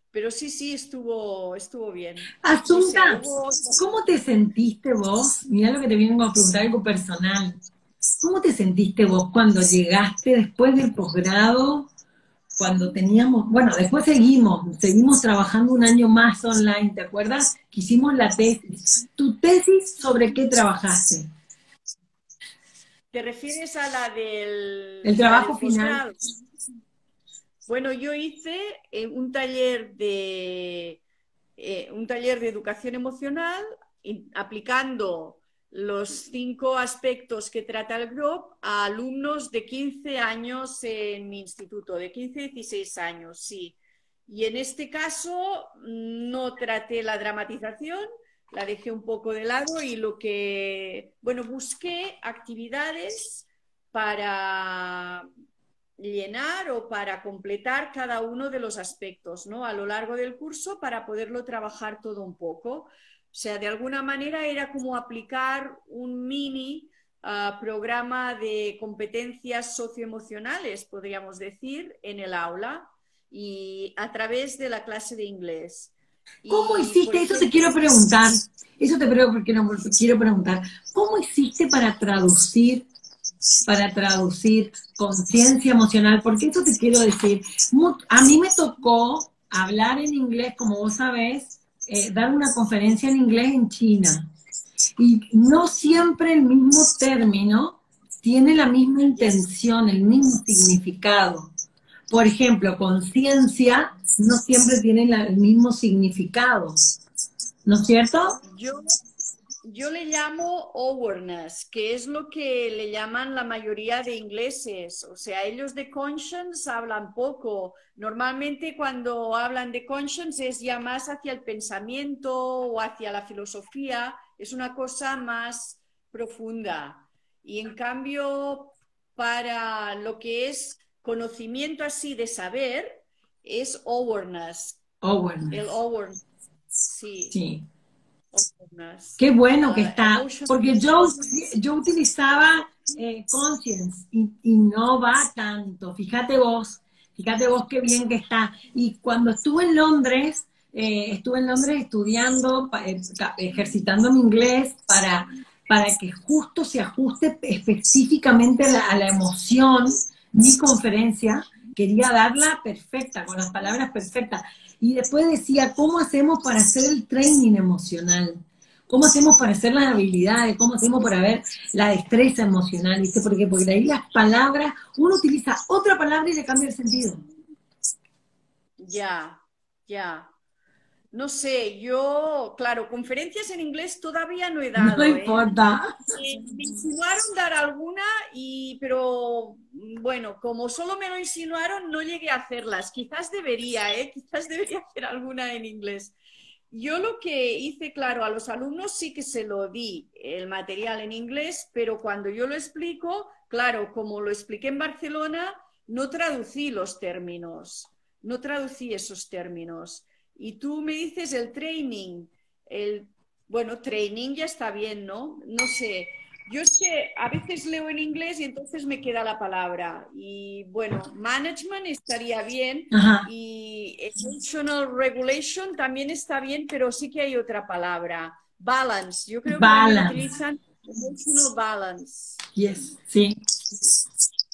Pero sí, sí, estuvo bien. No sé, Asunta, hubo... ¿cómo te sentiste vos? Mirá lo que te vengo a preguntar, algo personal. ¿Cómo te sentiste vos cuando llegaste después del posgrado, cuando teníamos, bueno, después seguimos trabajando un año más online, ¿te acuerdas? Que hicimos la tesis. ¿Tu tesis sobre qué trabajaste? ¿Te refieres a El la trabajo del final. posgrado? Bueno, yo hice un taller de educación emocional aplicando los 5 aspectos que trata el GROP a alumnos de 15 años en mi instituto, de 15 a 16 años, sí. Y en este caso no traté la dramatización, la dejé un poco de lado y bueno, busqué actividades para llenar o para completar cada uno de los aspectos, ¿no? A lo largo del curso para poderlo trabajar todo un poco. O sea, de alguna manera era como aplicar un mini programa de competencias socioemocionales, podríamos decir, en el aula y a través de la clase de inglés. ¿Cómo Y, por hiciste? Eso te ejemplo, quiero preguntar. Eso te quiero preguntar. ¿Cómo hiciste para traducir conciencia emocional? Porque eso te quiero decir. A mí me tocó hablar en inglés, como vos sabés, dar una conferencia en inglés en China. Y no siempre el mismo término tiene la misma intención, el mismo significado. Por ejemplo, conciencia no siempre tiene el mismo significado, ¿no es cierto? yo Yo le llamo awareness, que es lo que le llaman la mayoría de ingleses. O sea, ellos de conscience hablan poco. Normalmente cuando hablan de conscience es ya más hacia el pensamiento o hacia la filosofía. Es una cosa más profunda. Y en cambio, para lo que es conocimiento así de saber, es awareness. El Awareness, awareness, sí. sí. Awareness. Qué bueno que está, Emotional porque yo utilizaba conscience y no va tanto. Fíjate vos qué bien que está. Y cuando estuve en Londres estudiando, ejercitando mi inglés para que justo se ajuste específicamente a la emoción. Mi conferencia quería darla perfecta, con las palabras perfectas. Y después decía, ¿cómo hacemos para hacer el training emocional? ¿Cómo hacemos para hacer las habilidades? ¿Cómo hacemos para ver la destreza emocional? ¿Viste? Porque ahí las palabras, uno utiliza otra palabra y le cambia el sentido. Ya, ya. No sé, yo, claro, conferencias en inglés todavía no he No dado, ¿eh? importa. Me insinuaron dar alguna, pero bueno, como solo me lo insinuaron, no llegué a hacerlas. Quizás debería, ¿eh? Quizás debería hacer alguna en inglés. Yo lo que hice, claro, a los alumnos sí que se lo di el material en inglés, pero cuando yo lo explico, claro, como lo expliqué en Barcelona, no traducí los términos, no traducí esos términos. Y tú me dices el training, bueno, training ya está bien, ¿no? No sé. Yo sé, a veces leo en inglés y entonces me queda la palabra. Y bueno, management estaría bien Ajá. y emotional regulation también está bien, pero sí que hay otra palabra. Balance. Yo creo que también Balance. utilizan emotional balance. Yes, sí.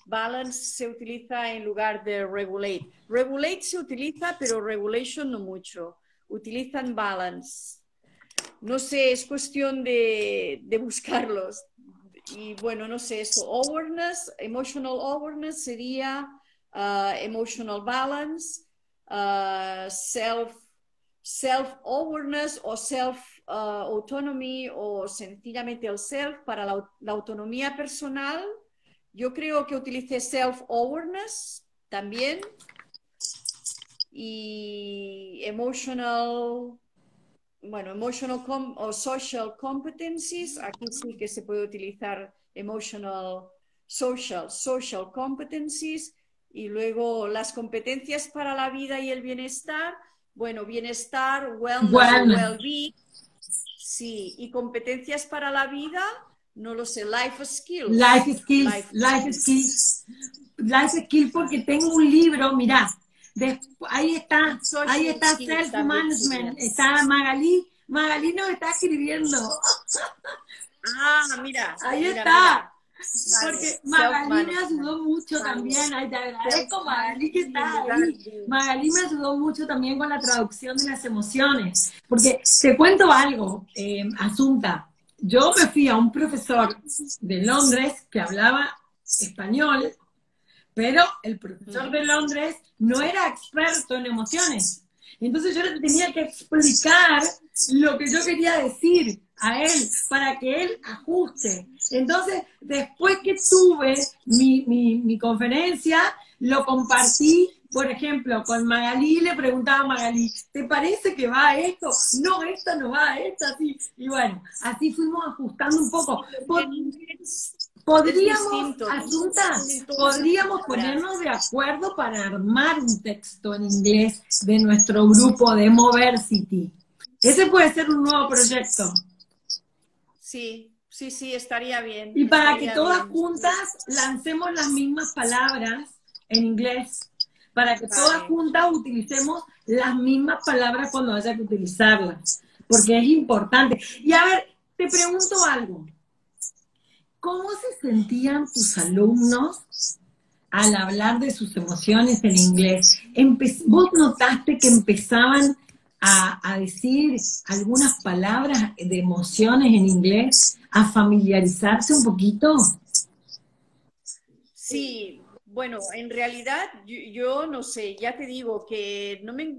Balance se utiliza en lugar de regulate. Regulate se utiliza, pero regulation no mucho. Utilizan balance. No sé, es cuestión de buscarlos. Y bueno, no sé, eso. Awareness, emotional awareness sería emotional balance, self-awareness o self-autonomy o sencillamente el self para la autonomía personal. Yo creo que utilicé self-awareness también y emotional o social competencies, aquí sí que se puede utilizar social competencies, y luego las competencias para la vida y el bienestar, bueno, bienestar, wellness o Bueno, well-being, sí, y competencias para la vida, no lo sé, life skills. life skills, life skills, life skills porque tengo un libro, mirá, ahí Y ahí social está skills también self-management, serían. está Magalí nos está escribiendo, Ah, mira, ahí mira, está. mira. Vale, Porque Magalí me self-management. ayudó mucho Vale. también. Ay, te agradezco, Magalí, que Self-management en estás lugar ahí. de... Magalí me ayudó mucho también con la traducción de las emociones. Porque te cuento algo, Asunta. Yo me fui a un profesor de Londres que hablaba español, pero el profesor de Londres no era experto en emociones. Entonces yo le tenía que explicar lo que yo quería decir a él para que él ajuste. Entonces, después que tuve mi conferencia, lo compartí, por ejemplo, con Magalí, le preguntaba a Magalí, ¿te parece que va a esto? No, esto no va a esto, así. Y bueno, así fuimos ajustando un Sí, poco. porque en inglés es Podríamos, distinto. Asunta, Tienen todas las podríamos palabras. ponernos de acuerdo para armar un texto en inglés de nuestro grupo de Moversity. Ese puede ser un nuevo proyecto. Sí, sí, sí, estaría bien, Y para que estaría todas bien. juntas lancemos las mismas palabras en inglés, para que todas Vale. juntas utilicemos las mismas palabras cuando haya que utilizarlas, porque es importante. Y a ver, te pregunto algo. ¿Cómo se sentían tus alumnos al hablar de sus emociones en inglés? ¿Vos notaste que empezaban a decir algunas palabras de emociones en inglés, a familiarizarse un poquito? Sí, bueno, en realidad yo no sé, ya te digo que no me...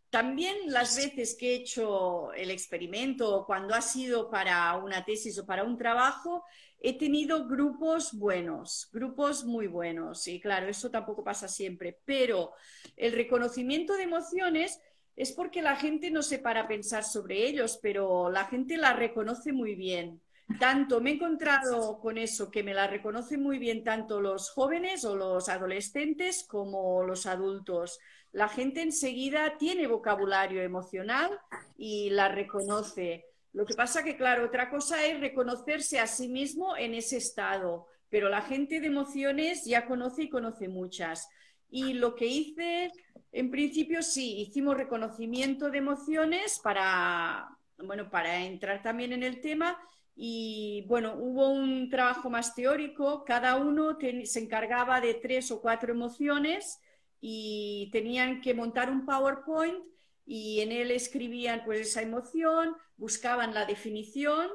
También las veces que he hecho el experimento, cuando ha sido para una tesis o para un trabajo, he tenido grupos buenos, grupos muy buenos. Y claro, eso tampoco pasa siempre, pero el reconocimiento de emociones es porque la gente no se para a pensar sobre ellos, pero la gente la reconoce muy bien. Tanto me he encontrado con eso, que me la reconocen muy bien tanto los jóvenes o los adolescentes como los adultos. La gente enseguida tiene vocabulario emocional y la reconoce. Lo que pasa que, claro, otra cosa es reconocerse a sí mismo en ese estado, pero la gente de emociones ya conoce y conoce muchas. Y lo que hice, en principio sí, hicimos reconocimiento de emociones para, bueno, para entrar también en el tema. Y bueno, hubo un trabajo más teórico, cada uno se encargaba de 3 o 4 emociones y tenían que montar un PowerPoint y en él escribían pues esa emoción, buscaban la definición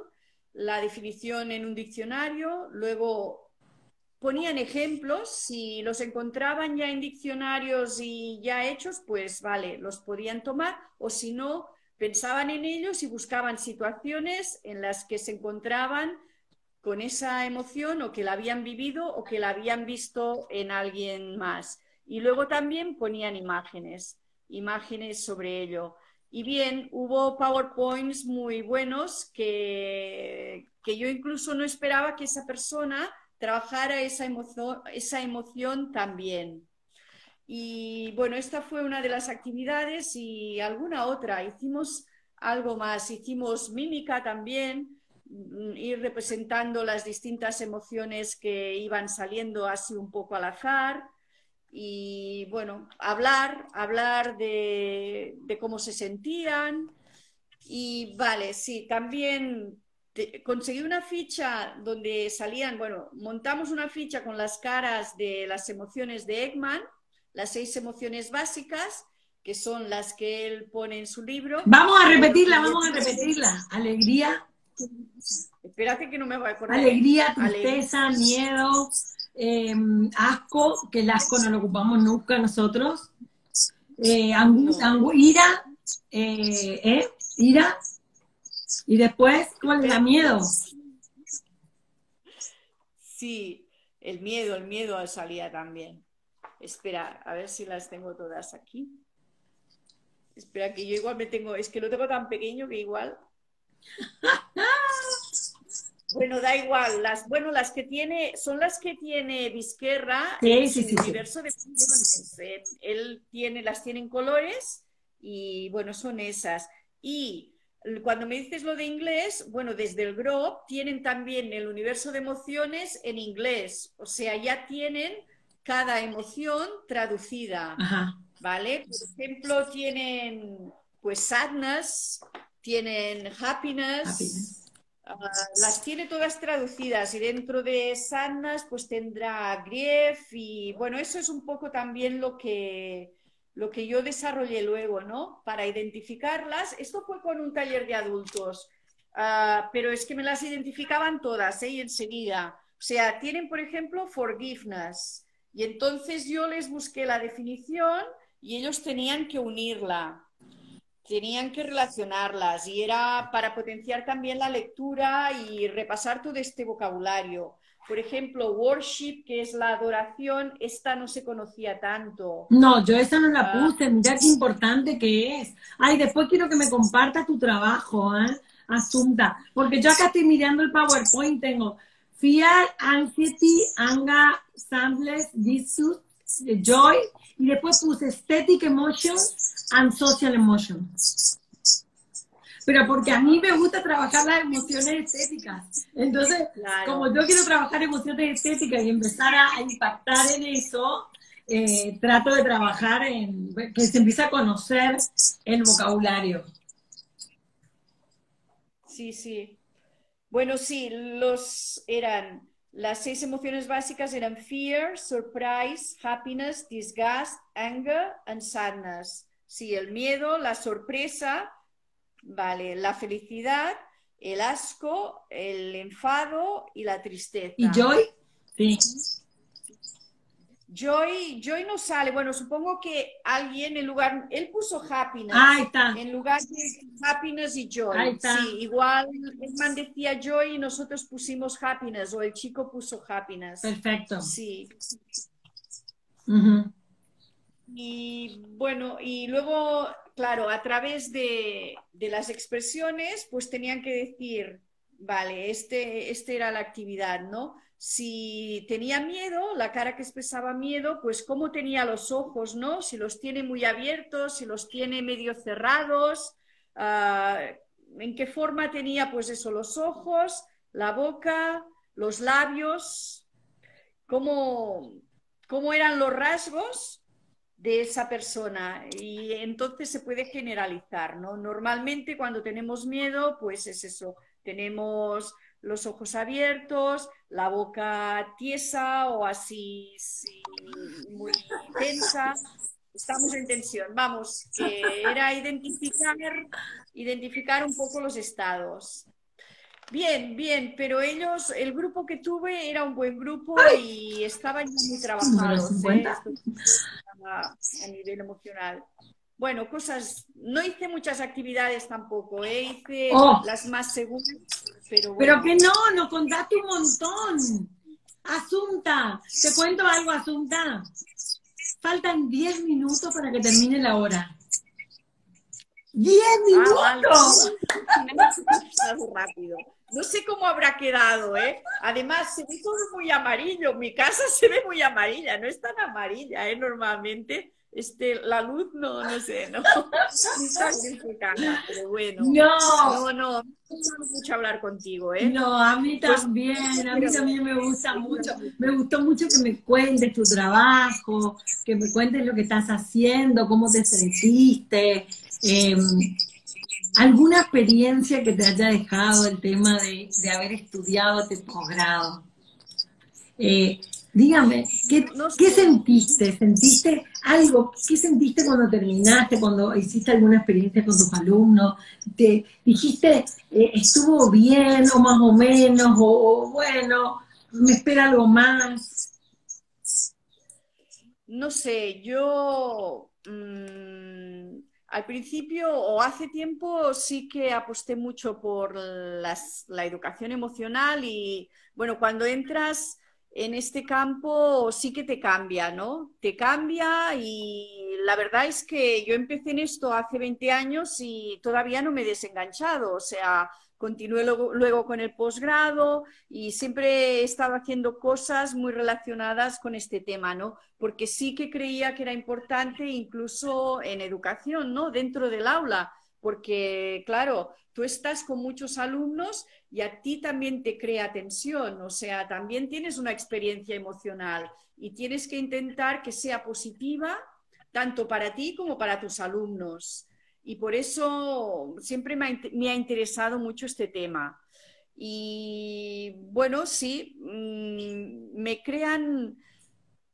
en un diccionario, luego ponían ejemplos, si los encontraban ya en diccionarios y ya hechos, pues vale, los podían tomar, o si no, pensaban en ellos y buscaban situaciones en las que se encontraban con esa emoción o que la habían vivido o que la habían visto en alguien más. Y luego también ponían imágenes sobre ello. Y bien, hubo PowerPoints muy buenos que yo incluso no esperaba que esa persona trabajara esa emoción también. Y bueno, esta fue una de las actividades y alguna otra. Hicimos algo más, hicimos mímica también, ir representando las distintas emociones que iban saliendo así un poco al azar. Y bueno, hablar de cómo se sentían. Y vale, sí, también conseguí una ficha donde salían, bueno, montamos una ficha con las caras de las emociones de Ekman, las 6 emociones básicas, que son las que él pone en su libro. Vamos a repetirla. Alegría. Espérate que no me voy a acordar. Alegría, tristeza, miedo, asco, que el asco no lo ocupamos nunca nosotros. Ira, ira. Y después, ¿cuál es el miedo? Sí, el miedo salía también. Espera, a ver si las tengo todas aquí. Espera, que yo igual es que lo tengo tan pequeño que igual. Bueno, da igual. Las que tiene, son las que tiene Vizquerra en su universo de emociones. Él las tiene en colores y bueno, son esas. Y cuando me dices lo de inglés, bueno, desde el GROP tienen también el universo de emociones en inglés. O sea, ya tienen cada emoción traducida. Ajá. ¿Vale? Por ejemplo, tienen pues sadness, tienen happiness. Las tiene todas traducidas y dentro de sadness pues tendrá grief y bueno, eso es un poco también lo que yo desarrollé luego, ¿no? Para identificarlas. Esto fue con un taller de adultos, pero es que me las identificaban todas, y enseguida. O sea, tienen, por ejemplo, forgiveness y entonces yo les busqué la definición y ellos tenían que unirla. Tenían que relacionarlas y era para potenciar también la lectura y repasar todo este vocabulario. Por ejemplo, worship, que es la adoración, esta no se conocía tanto. No, yo esa no la puse, mira qué importante que es. Ay, después quiero que me compartas tu trabajo, Asunta, porque yo acá estoy mirando el PowerPoint, tengo Fear, Anxiety, Anger, Sadness, Distrust, Joy, y después puse Aesthetic Emotions and Social Emotions. Pero porque a mí me gusta trabajar las emociones estéticas. Entonces, claro, como yo quiero trabajar emociones estéticas y empezar a impactar en eso, trato de trabajar en que se empiece a conocer el vocabulario. Sí, sí. Bueno, sí, las 6 emociones básicas eran fear, surprise, happiness, disgust, anger and sadness. Sí, el miedo, la sorpresa, vale, la felicidad, el asco, el enfado y la tristeza. ¿Y joy? Sí. Joy no sale. Bueno, supongo que alguien en lugar, él puso happiness. Ahí está. En lugar de happiness y joy. Ahí está. Sí, igual el man decía joy y nosotros pusimos happiness o el chico puso happiness. Perfecto. Sí. Uh-huh. Y bueno, y luego, claro, a través de las expresiones, pues tenían que decir, vale, este era la actividad, ¿no? Si tenía miedo, la cara que expresaba miedo, pues cómo tenía los ojos, ¿no? Si los tiene muy abiertos, si los tiene medio cerrados, ¿En qué forma tenía? Pues eso, los ojos, la boca, los labios, cómo eran los rasgos de esa persona, y entonces se puede generalizar, ¿no? Normalmente cuando tenemos miedo, pues es eso, tenemos los ojos abiertos, la boca tiesa o así, sí, muy tensa, estamos en tensión. Vamos, que era identificar un poco los estados. Bien, bien, pero ellos, el grupo que tuve era un buen grupo y estaban ya muy Número trabajados, ¿eh? 50. Esto a nivel emocional. Bueno, cosas, no hice muchas actividades tampoco, ¿eh? Hice Oh, las más seguras, pero pero bueno. que no, nos contaste un montón. Asunta, te cuento algo, Asunta. Faltan 10 minutos para que termine la hora. ¡10 Ah, vale. minutos! Me ha pasado rápido. No sé cómo habrá quedado, ¿eh? Además, se ve todo muy amarillo. Mi casa se ve muy amarilla. No es tan amarilla, ¿eh? Normalmente, la luz, no sé, no. No está bien enfocada, pero bueno. No, No, me gusta mucho hablar contigo, ¿eh? no, Pues, a mí también me gusta mucho. Me gustó mucho que me cuentes tu trabajo, que me cuentes lo que estás haciendo, cómo te sentiste. Eh, ¿Alguna experiencia que te haya dejado el tema de haber estudiado este posgrado? Eh, dígame, no ¿qué sé. sentiste? ¿Sentiste algo? ¿Qué sentiste cuando terminaste, cuando hiciste alguna experiencia con tus alumnos? ¿Te dijiste, estuvo bien o más o menos, o bueno, me espera algo más? No sé, yo al principio o hace tiempo sí que aposté mucho por la educación emocional y bueno, cuando entras en este campo sí que te cambia, ¿no? Te cambia y la verdad es que yo empecé en esto hace 20 años y todavía no me he desenganchado, o sea, continué luego con el posgrado y siempre he estado haciendo cosas muy relacionadas con este tema, ¿no? Porque sí que creía que era importante incluso en educación, ¿no? Dentro del aula, porque claro, tú estás con muchos alumnos y a ti también te crea tensión, o sea, también tienes una experiencia emocional y tienes que intentar que sea positiva tanto para ti como para tus alumnos. Y por eso siempre me ha interesado mucho este tema. Y bueno, sí, me crean,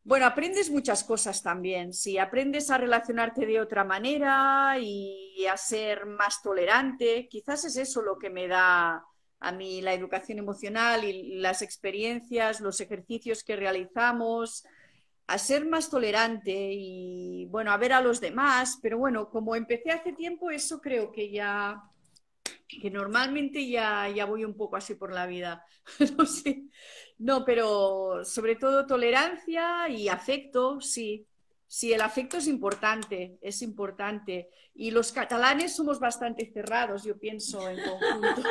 bueno, aprendes muchas cosas también, sí, aprendes a relacionarte de otra manera y a ser más tolerante. Quizás es eso lo que me da a mí la educación emocional y las experiencias, los ejercicios que realizamos, a ser más tolerante y, bueno, a ver a los demás. Pero bueno, como empecé hace tiempo, eso creo que ya que normalmente ya voy un poco así por la vida. No sé. No, pero sobre todo tolerancia y afecto, sí. Sí, el afecto es importante, es importante. Y los catalanes somos bastante cerrados, yo pienso, en conjunto.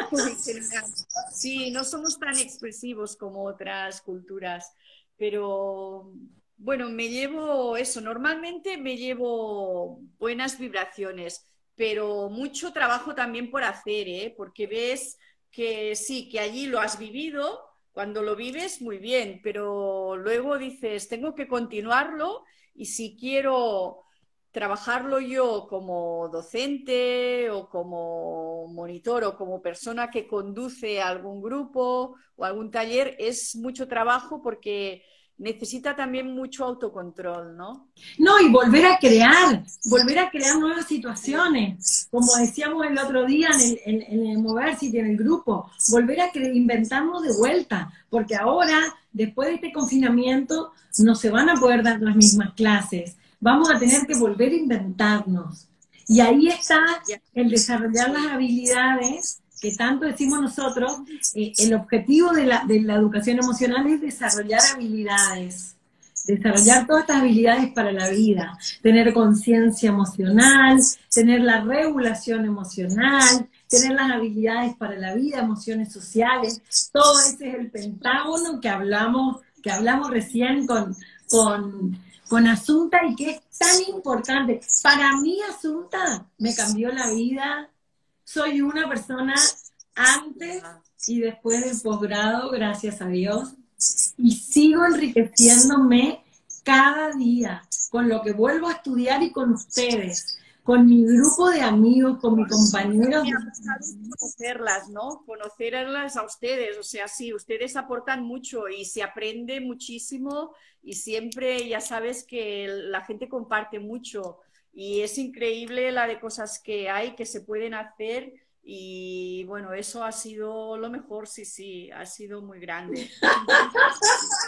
Sí, no somos tan expresivos como otras culturas, pero bueno, me llevo eso, normalmente me llevo buenas vibraciones, pero mucho trabajo también por hacer, ¿eh? Porque ves que sí, que allí lo has vivido, cuando lo vives muy bien, pero luego dices, tengo que continuarlo y si quiero trabajarlo yo como docente o como monitor o como persona que conduce algún grupo o algún taller, es mucho trabajo porque necesita también mucho autocontrol, ¿no? No, y volver a crear nuevas situaciones, como decíamos el otro día en el Moversity, en el grupo, volver a inventarnos de vuelta, porque ahora, después de este confinamiento, no se van a poder dar las mismas clases, vamos a tener que volver a inventarnos. Y ahí está el desarrollar las habilidades que tanto decimos nosotros, el objetivo de la educación emocional es desarrollar habilidades. Desarrollar todas estas habilidades para la vida, tener conciencia emocional, tener la regulación emocional, tener las habilidades para la vida, emociones sociales, todo ese es el pentágono que hablamos recién con Asunta y que es tan importante. Para mí Asunta me cambió la vida soy una persona antes y después del posgrado, gracias a Dios, y sigo enriqueciéndome cada día con lo que vuelvo a estudiar y con ustedes, con mi grupo de amigos, con mis compañeros. Conocerlas, ¿no? Conocerlas a ustedes, o sea, sí, ustedes aportan mucho y se aprende muchísimo y siempre ya sabes que la gente comparte mucho y es increíble la de cosas que hay, que se pueden hacer y bueno, eso ha sido lo mejor, sí, sí, ha sido muy grande.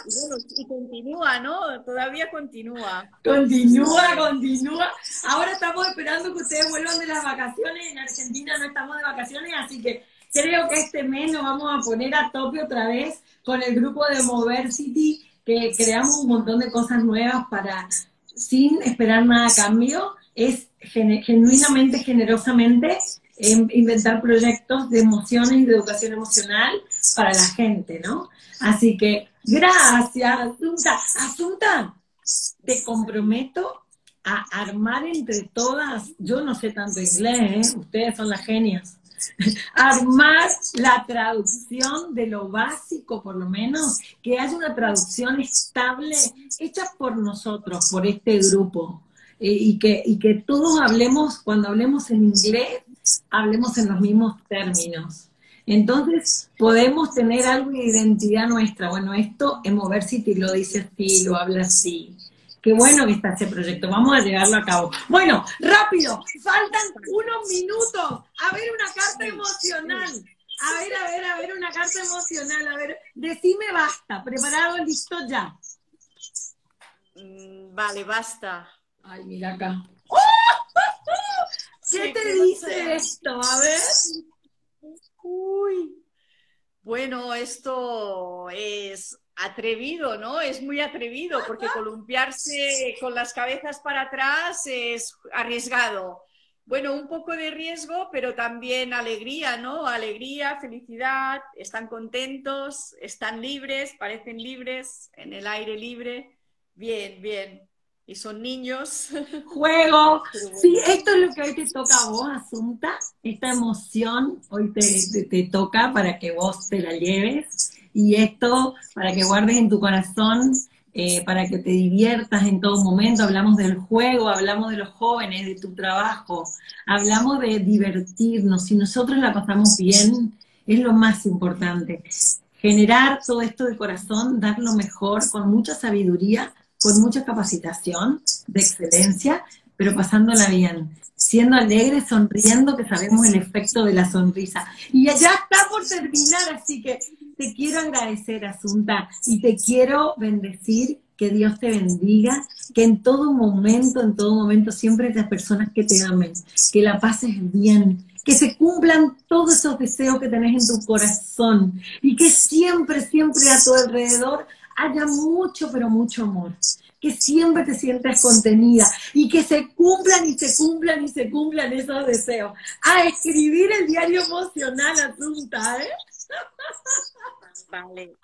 Y bueno, y continúa, ¿no? Todavía continúa. Continúa, continúa. Ahora estamos esperando que ustedes vuelvan de las vacaciones. En Argentina no estamos de vacaciones, así que creo que este mes nos vamos a poner a tope otra vez con el grupo de Moversity, que creamos un montón de cosas nuevas para, sin esperar nada a cambio, es genuinamente, generosamente, inventar proyectos de emociones y de educación emocional para la gente, ¿no? Así que, gracias, Asunta. Asunta, te comprometo a armar entre todas, yo no sé tanto inglés, ustedes son las genias, armar la traducción de lo básico, por lo menos, que haya una traducción estable, hecha por nosotros, por este grupo, y que todos hablemos, cuando hablemos en inglés, hablemos en los mismos términos. Entonces, podemos tener algo de identidad nuestra. Bueno, esto en Moversity lo dice así, lo habla así. Qué bueno que está este proyecto, vamos a llevarlo a cabo. Bueno, rápido, faltan unos minutos. A ver, una carta emocional. A ver, una carta emocional. A ver, decime basta. Preparado, listo, ya. Vale, basta. Ay, mira acá. ¿Qué te dice esto? A ver. Uy. Bueno, esto es atrevido, ¿no? Es muy atrevido porque columpiarse con las cabezas para atrás es arriesgado. Bueno, un poco de riesgo, pero también alegría, ¿no? Alegría, felicidad, están contentos, están libres, parecen libres, en el aire libre. Bien, bien. Y son niños. Juego. Sí, esto es lo que hoy te toca a vos, Asunta. Esta emoción hoy te toca para que vos te la lleves. Y esto para que guardes en tu corazón, para que te diviertas en todo momento. Hablamos del juego, hablamos de los jóvenes, de tu trabajo. Hablamos de divertirnos. Si nosotros la pasamos bien, es lo más importante. Generar todo esto de corazón, dar lo mejor, con mucha sabiduría, con mucha capacitación de excelencia, pero pasándola bien, siendo alegres, sonriendo, que sabemos el efecto de la sonrisa. Y ya está por terminar, así que te quiero agradecer, Asunta, y te quiero bendecir, que Dios te bendiga, que en todo momento, siempre haya personas que te amen, que la pases bien, que se cumplan todos esos deseos que tenés en tu corazón, y que siempre, siempre a tu alrededor haya mucho, pero mucho amor, que siempre te sientas contenida y que se cumplan y se cumplan y se cumplan esos deseos. A escribir el diario emocional, Asunta, ¿eh? Vale.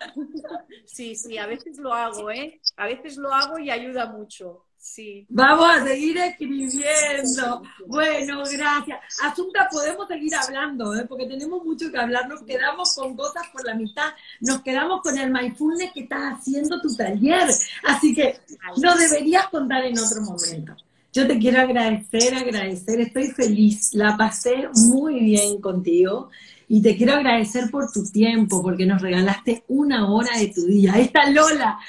Sí, sí, a veces lo hago, ¿eh? A veces lo hago y ayuda mucho. Sí. Vamos a seguir escribiendo. Bueno, gracias. Asunta, podemos seguir hablando, ¿eh? Porque tenemos mucho que hablar. Nos quedamos con cosas por la mitad. Nos quedamos con el mindfulness que estás haciendo tu taller. Así que nos deberías contar en otro momento. Yo te quiero agradecer. Estoy feliz. La pasé muy bien contigo. Y te quiero agradecer por tu tiempo, porque nos regalaste una hora de tu día. Ahí está Lola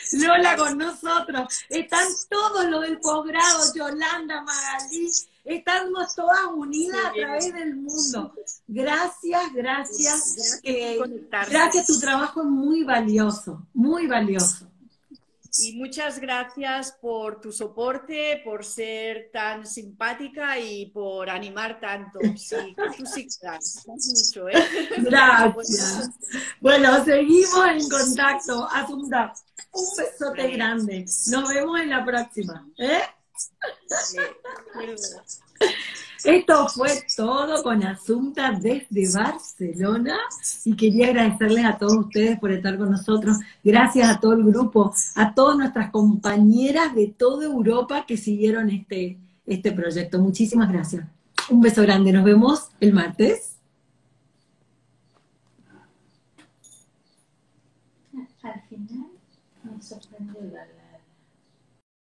con nosotros. Están todos los del posgrado, Yolanda, Magalí. Estamos todas unidas a través del mundo. Gracias. Gracias, tu trabajo es muy valioso, muy valioso. Y muchas gracias por tu soporte, por ser tan simpática y por animar tanto. Sí, que tú sí das mucho, ¿eh? Gracias. Bueno, seguimos en contacto. Asunta, un besote grande. Nos vemos en la próxima. ¿Eh? Esto fue todo con Asunta desde Barcelona y quería agradecerles a todos ustedes por estar con nosotros. Gracias a todo el grupo, a todas nuestras compañeras de toda Europa que siguieron este proyecto. Muchísimas gracias. Un beso grande. Nos vemos el martes. final me sorprendió algo.